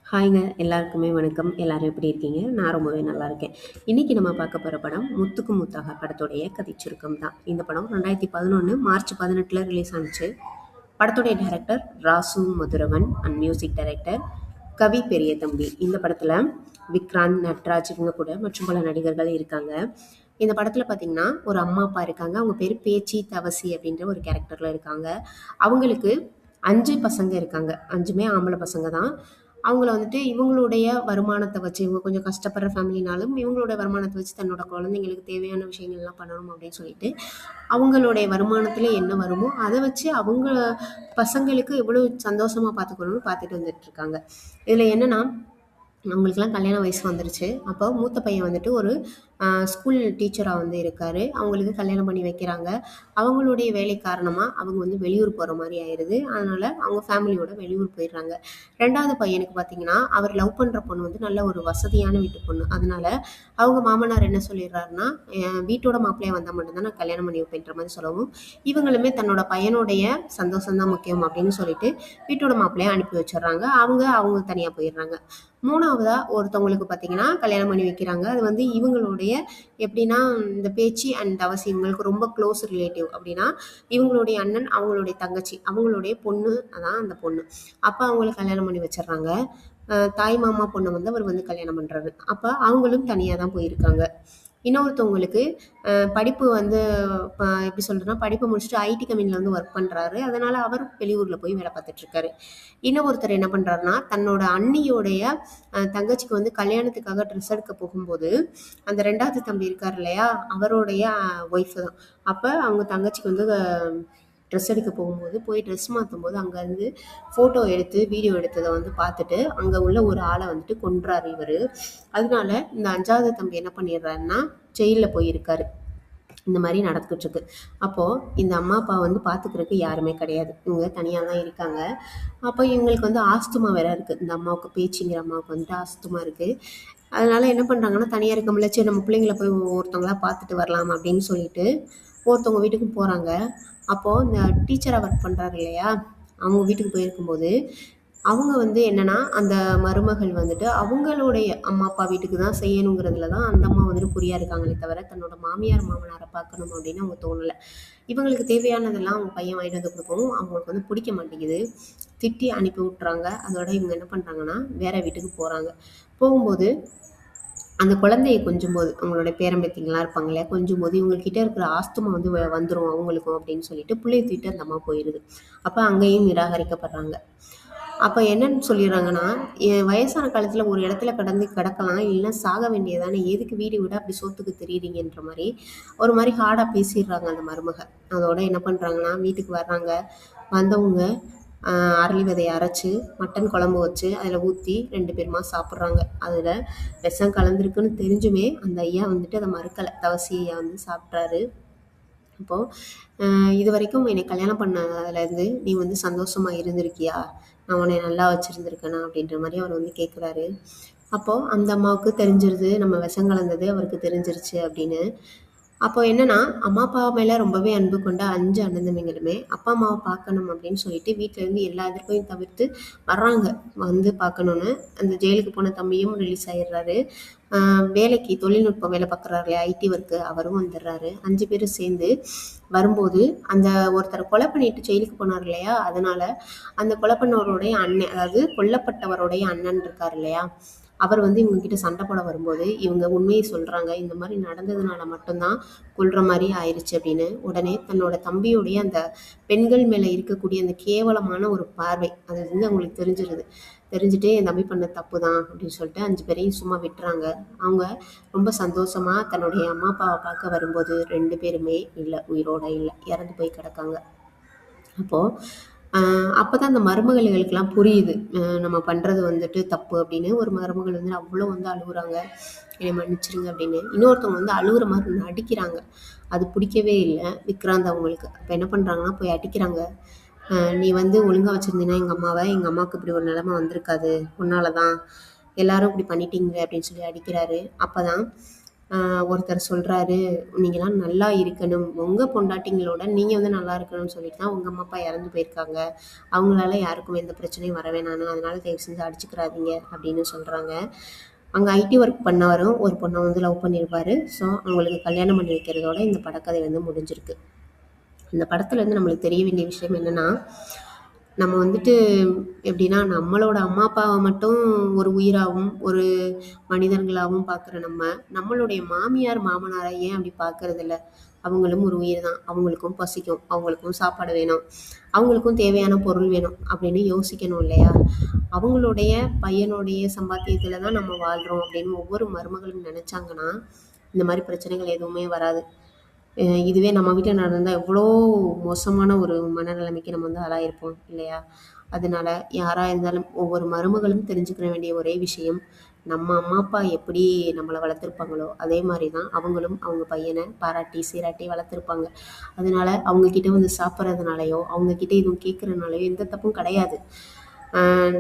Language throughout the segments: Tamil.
ஹாய்ங்க எல்லாருக்குமே வணக்கம். எல்லாரும் எப்படி இருக்கீங்க? நான் ரொம்பவே நல்லா இருக்கேன். இன்னைக்கு நம்ம பார்க்க போற படம் முத்துக்கு முத்தாக படத்துடைய கதைச் சுருக்கம் தான். இந்த படம் 2011 மார்ச் 18ல ரிலீஸ் ஆனுச்சு. படத்துடைய director Rasu Madhuravan and music director Kavi Periyathambi. இந்த படத்துல விக்ராந்த், நட்ராஜ் இவங்க கூட மற்றும் பல நடிகர்கள் இருக்காங்க. இந்த படத்துல பார்த்தீங்கன்னா, ஒரு அம்மா, அப்பா இருக்காங்க. அவங்க பேரு பேச்சி, தவசி அப்படின்ற ஒரு கேரக்டர்ல இருக்காங்க. அவங்களுக்கு 5 பசங்க இருக்காங்க. 5மே ஆம்பள பசங்க தான். அவங்கள வந்துட்டு இவங்களுடைய வருமானத்த வச்சு இவங்க கொஞ்சம் கஷ்டப்படுற ஃபேமிலினாலும், இவங்களோட வருமானத்த வச்சு தன்னோட குழந்தைங்களுக்கு தேவையான விஷயங்கள்லாம் பண்ணணும் அப்படின்னு சொல்லிட்டு, அவங்களுடைய வருமானத்தில என்ன வருமோ, அத வச்சு அவங்க பசங்களுக்கு எவ்வளோ சந்தோஷமா பார்த்துக்கணும்னு பார்த்துட்டு வந்துட்டுருக்காங்க. இதில என்னன்னா, அவங்களுக்கெல்லாம் கல்யாண வயசு வந்துருச்சு. அப்போ மூத்த பையன் வந்துட்டு ஒரு ஸ்கூல் டீச்சரா வந்து இருக்காரு. அவங்களுக்கு கல்யாணம் பண்ணி வைக்கிறாங்க. அவங்களுடைய வேலை காரணமா அவங்க வந்து வெளியூர் போற மாரி ஆயிருது. அதனால அவங்க ஃபேமிலியோட வெளியூர் போயிடுறாங்க. 2வது பையனுக்கு பார்த்தீங்கன்னா, அவர் லவ் பண்ற பொண்ணு வந்து நல்ல ஒரு வசதியான வீட்டு பொண்ணு. அதனால அவங்க மாமனார் என்ன சொல்லிடுறாருன்னா, வீட்டோட மாப்பிள்ளையா வந்தா மட்டும் தான் நான் கல்யாணம் பண்ணி வைப்பேன்ற மாரி சொல்லவும், இவங்களுமே தன்னோட பையனுடைய சந்தோஷம் தான் முக்கியம் அப்படின்னு சொல்லிட்டு, வீட்டோட மாப்பிள்ளைய அனுப்பி வச்சுடுறாங்க. அவங்க தனியா போயிடுறாங்க. 3வதா ஒருத்தவங்களுக்கு பார்த்தீங்கன்னா, கல்யாணம் பண்ணி வைக்கிறாங்க. அது வந்து இவங்களுடைய எப்படின்னா, இந்த பேச்சி அண்ட் அவசி இவங்களுக்கு ரொம்ப க்ளோஸ் ரிலேட்டிவ் அப்படின்னா, இவங்களுடைய அண்ணன், அவங்களுடைய தங்கச்சி, அவங்களுடைய பொண்ணு அதான் அந்த பொண்ணு. அப்ப அவங்களுக்கு கல்யாணம் பண்ணி வச்சுடுறாங்க. தாய் மாமா பொண்ண வந்து அவர் வந்து கல்யாணம் பண்றாரு. அப்ப அவங்களும் தனியா தான் போயிருக்காங்க. இன்னொருத்தவங்களுக்கு படிப்பு வந்து எப்படி சொல்றதுன்னா, படிப்பு முடிச்சுட்டு ஐடி கம்பெனில வந்து ஒர்க் பண்றாரு. அதனால அவர் வெளியூர்ல போய் வேலை பார்த்துட்டு இருக்காரு. இன்னொருத்தர் என்ன பண்றாருன்னா, தன்னோட அண்ணியோடைய தங்கச்சிக்கு வந்து கல்யாணத்துக்காக ட்ரெஸ் எடுக்க போகும்போது, அந்த 2வது தம்பி இருக்காரு இல்லையா? அவருடைய ஒய்ஃப் தான். அப்ப அவங்க தங்கச்சிக்கு வந்து ட்ரெஸ் எடுக்க போகும்போது, போய் ட்ரெஸ் மாத்தும்போது அங்கருந்து ஃபோட்டோ எடுத்து, வீடியோ எடுத்தத வந்து பார்த்துட்டு, அங்க உள்ள ஒரு ஆள வந்துட்டு கொன்றாரு இவரு. அதனால இந்த 5வது தம்பி என்ன பண்ணிடுறாருன்னா, ஜெயில்ல போய் இருக்காரு. இந்த மாரி நடந்துகிட்டு இருக்கு. அப்போ இந்த அம்மா, அப்பா வந்து பார்த்துக்கிறதுக்கு யாருமே கிடையாது. இவங்க தனியா தான் இருக்காங்க. அப்போ இவங்களுக்கு வந்து ஆஸ்துமா வேற இருக்கு. இந்த அம்மாவுக்கு பேச்சிங்கிற அம்மாவுக்கு வந்துட்டு ஆஸ்துமா இருக்கு. அதனால என்ன பண்றாங்கன்னா, தனியா இருக்கமுடியல, சரி நம்ம பிள்ளைங்கள போய் ஒருத்தவங்களா பார்த்துட்டு வரலாம் அப்படின்னு சொல்லிட்டு, ஒருத்தவங்க வீட்டுக்கு போறாங்க. அப்போ இந்த டீச்சரா ஒர்க் பண்றாரு இல்லையா? அவங்க வீட்டுக்கு போயிருக்கும்போது, அவங்க வந்து என்னன்னா, அந்த மருமகள் வந்துட்டு அவங்களுடைய அம்மா, அப்பா வீட்டுக்கு தான் செய்யணுங்கிறதுல தான் அந்த அம்மா வந்துட்டு குறியா இருக்காங்களே தவிர, தன்னோட மாமியார், மாமனார பார்க்கணும் அப்படின்னு அவங்க தோணல. இவங்களுக்கு தேவையானதெல்லாம் அவங்க பையன் வாங்கிட்டு வந்து குடுக்கவும், அவங்களுக்கு வந்து பிடிக்க மாட்டேங்குது. திட்டி அனுப்பி விட்டுறாங்க. அதோட இவங்க என்ன பண்றாங்கன்னா, வேற வீட்டுக்கு போறாங்க. போகும்போது அந்த குழந்தைய கொஞ்சும்போது, அவங்களோட பேரன் பேத்திங்கலாம் இருப்பாங்க இல்லையா? கொஞ்சும்போது இவங்ககிட்ட இருக்கிற ஆஸ்துமா வந்து வந்துரும் அவங்களுக்கும் அப்படின்னு சொல்லிட்டு புள்ளைய தூக்கிட்டு அந்த அம்மா போயிருது. அப்ப அங்கேயும் நிராகரிக்கப்படுறாங்க. அப்ப என்னன்னு சொல்லிடுறாங்கன்னா, வயசான காலத்துல ஒரு இடத்துல கடந்து கிடக்கலாம். இல்லன்னா சாக வேண்டியது தானே. எதுக்கு வீடு விட அப்படி சோத்துக்கு திரியிறீங்கன்ற மாரி, ஒரு மாரி ஹார்டா பேசிடுறாங்க அந்த மருமக. அதோட என்ன பண்றாங்கன்னா, வீட்டுக்கு வர்றாங்க. வந்தவங்க அ அரளி விதைய அரைச்சு, மட்டன் குழம்பு வச்சு, அதில ஊத்தி 2 பேருமா சாப்பிடுறாங்க. அதில விஷம் கலந்திருக்குன்னு தெரிஞ்சுமே, அந்த ஐயா வந்துட்டு அத மறுக்கல. தவசி ஐயா வந்து சாப்பிட்றாரு. அப்போ இதுவரைக்கும் என்னை கல்யாணம் பண்ணதுலேருந்து நீ வந்து சந்தோஷமா இருந்திருக்கியா? நான் உன்னைய நல்லா வச்சிருந்திருக்கேனா? அப்படின்ற மாரி அவர் வந்து கேட்குறாரு. அப்போ அந்த அம்மாவுக்கு தெரிஞ்சிருது, நம்ம விஷம் கலந்தது அவருக்கு தெரிஞ்சிருச்சு அப்படின்னு. அப்போ என்னன்னா, அம்மா, அப்பா மேல ரொம்பவே அன்பு கொண்ட 5 அண்ணன் தம்பிங்களுமே, அப்பா, அம்மாவ பார்க்கணும் அப்படின்னு சொல்லிட்டு வீட்லருந்து எல்லா எதிர்ப்பையும் தவிர்த்து வர்றாங்க. வந்து பார்க்கணுன்னு. அந்த ஜெயிலுக்கு போன தம்பியும் ரிலீஸ் ஆயிடுறாரு. அ வேலைக்கு தொழில்நுட்ப வேலை பார்க்குறாரு இல்லையா? ஐடி ஒர்க்கு அவரும் வந்துடுறாரு. 5 பேரும் சேர்ந்து வரும்போது, அந்த ஒருத்தர கொலை பண்ணிட்டு ஜெயிலுக்கு போனார் இல்லையா? அதனால அந்த கொலை பண்ணவருடைய அண்ணன், அதாவது கொல்லப்பட்டவருடைய அண்ணன் இருக்காரு இல்லையா? அவர் வந்து இவங்க கிட்ட சண்டை போட வரும்போது, இவங்க உண்மைய சொல்றாங்க. இந்த மாரி நடந்ததுனால மட்டும் தான் கொல்ற மாரி ஆயிருச்சு அப்படின்னு. உடனே தன்னோட தம்பியுடைய அந்த பெண்கள் மேல இருக்கக்கூடிய அந்த கேவலமான ஒரு பார்வை, அது வந்து அவங்களுக்கு தெரிஞ்சிருது. தெரிஞ்சுட்டு என் தம்பி பண்ணது தப்பு தான் அப்படின்னு சொல்லிட்டு 5 பேரையும் சும்மா விட்டுறாங்க. அவங்க ரொம்ப சந்தோஷமா தன்னுடைய அம்மா, அப்பாவ பார்க்க வரும்போது 2 பேருமே இல்ல, உயிரோட இல்ல. இறந்து போய் கிடக்காங்க. அப்போ அ அப்பதான் அந்த மருமகளுகளுக்கெல்லாம் புரியுது. நம்ம பண்றது வந்துட்டு தப்பு அப்படின்னு. ஒரு மருமகள் வந்து அவ்ளோ வந்து அழுவுறாங்க. என்னைய மன்னிச்சுருங்க அப்படின்னு. இன்னொருத்தவங்க வந்து அழுவுற மாரி நடிக்கிறாங்க. அது பிடிக்கவே இல்ல விக்ராந்த் அவங்களுக்கு. அப்ப என்ன பண்றாங்கன்னா, போய் அடிக்கிறாங்க. நீ வந்து ஒழுங்கா வச்சிருந்தீன்னா எங்க அம்மாவ, எங்க அம்மாவுக்கு இப்படி ஒரு நிலைமை வந்திருக்காது. உன்னால தான். எல்லாரும் இப்படி பண்ணிட்டீங்களே அப்படின்னு சொல்லி அடிக்கிறாரு. அப்பதான் ஒருத்தர் சொல்கிறாரு, நீங்களாம் நல்லா இருக்கணும், உங்கள் பொண்டாட்டிங்களோட நீங்கள் வந்து நல்லா இருக்கணும்னு சொல்லிட்டு தான் உங்கள் அம்மா அப்பா இறந்து போயிருக்காங்க, அவங்களால யாருக்கும் எந்த பிரச்சனையும் வர வேணான்னு, அதனால் தயவு செஞ்சு அடிச்சுக்கிறாதீங்க அப்படின்னு சொல்கிறாங்க. அங்கே ஐடி ஒர்க் பண்ணவரும் ஒரு பொண்ணை வந்து லவ் பண்ணியிருப்பாரு. ஸோ அவங்களுக்கு கல்யாணம் பண்ணி வைக்கிறதோட இந்த படக்கதை வந்து முடிஞ்சிருக்கு. இந்த படத்துலேருந்து நம்மளுக்கு தெரிய வேண்டிய விஷயம் என்னென்னா, நம்ம வந்துட்டு எப்படின்னா நம்மளோட அம்மா அப்பாவை மட்டும் ஒரு உயிராகவும் ஒரு மனிதர்களாகவும் பார்க்குற நம்மளுடைய மாமியார் மாமனாரை ஏன் அப்படி பார்க்கறதில்ல? அவங்களும் ஒரு உயிர் தான், அவங்களுக்கும் பசிக்கும், அவங்களுக்கும் சாப்பாடு வேணும், அவங்களுக்கும் தேவையான பொருள் வேணும் அப்படின்னு யோசிக்கணும் இல்லையா? அவங்களுடைய பையனுடைய சம்பாத்தியத்தில் தான் நம்ம வாழ்கிறோம் அப்படின்னு ஒவ்வொரு மருமகளும் நினச்சாங்கன்னா இந்த மாதிரி பிரச்சனைகள் எதுவுமே வராது. இதுவே நம்ம வீட்டில் நடந்தால் எவ்வளோ மோசமான ஒரு மனநிலைமைக்கு நம்ம வந்து ஆளாயிருப்போம் இல்லையா? அதனால யாராக இருந்தாலும் ஒவ்வொரு மருமகளும் தெரிஞ்சுக்க வேண்டிய ஒரே விஷயம், நம்ம அம்மா அப்பா எப்படி நம்மளை வளர்த்துருப்பாங்களோ அதே மாதிரி தான் அவங்களும் அவங்க பையனை பாராட்டி சீராட்டி வளர்த்துருப்பாங்க. அதனால அவங்கக்கிட்ட வந்து சாப்பிட்றதுனாலையோ அவங்கக்கிட்ட எதுவும் கேட்குறதுனாலையோ எந்த தப்பும் கிடையாது.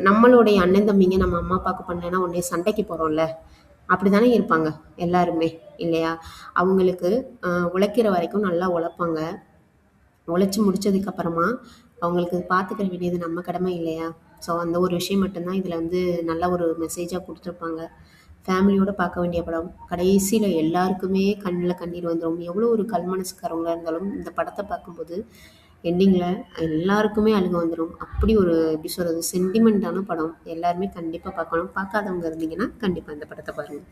நம்மளுடைய அண்ணன் தம்பிங்க நம்ம அம்மா அப்பாவுக்கு பண்ணலைன்னா உடனே சண்டைக்கு போகிறோம்ல, அப்படி தானே இருப்பாங்க எல்லாருமே இல்லையா? அவங்களுக்கு உழைக்கிற வரைக்கும் நல்லா உழைப்பாங்க. உழைச்சி முடிச்சதுக்கப்புறமா அவங்களுக்கு பார்த்துக்க வேண்டியது நம்ம கடமை இல்லையா? ஸோ அந்த ஒரு விஷயம் மட்டும்தான் இதில் வந்து நல்ல ஒரு மெசேஜாக கொடுத்துருப்பாங்க. ஃபேமிலியோடு பார்க்க வேண்டிய படம். கடைசியில் எல்லாருக்குமே கண்ணில் கண்ணீர் வந்துடும். எவ்வளோ ஒரு கல் மனசுக்காரவங்களாக இருந்தாலும் இந்த படத்தை பார்க்கும்போது எண்டிங்கில் எல்லாருக்குமே அழுக வந்துடும். அப்படி ஒரு எப்படி சொல்கிறது, சென்டிமெண்ட்டான படம். எல்லாருமே கண்டிப்பாக பார்க்கணும். பார்க்காதவங்க இருந்தீங்கன்னா கண்டிப்பாக இந்த படத்தை பாருங்கள்.